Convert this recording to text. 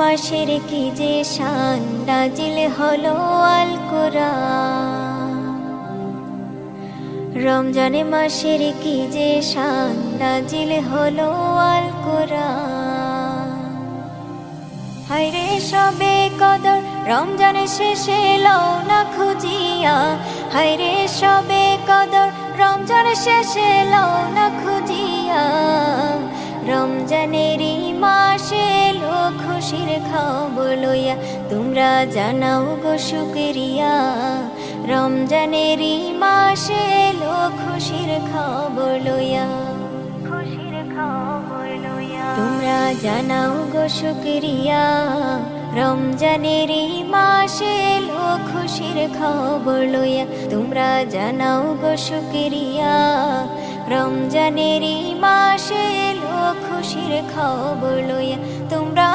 মাসের কি যে শান, নাজিল হলো আল কোরআন। রমজান মাসের কি যে শান, নাজিল হলো আল কোরআন। হায়রে সবে কদর রমজান শেষে লও না খুঁজিয়া, হায়রে সবে কদর রমজান শেষে লও না খুঁজিয়া। রমজানেরই মাসে এলো খুশির খবর লইয়া, তোমরা জানাও গো শুকরিয়া। রমজানেরই মাসে এলো খুশির খবর লইয়া, খুশির খবর লইয়া তোমরা জানাও গো শুকরিয়া। রমজানেরই মাসে এলো খুশির খবর লইয়া, তোমরা জানাও গো শুকরিয়া। রমজানেরই মাসে এলো খুশির খবর লইয়া, তোমরা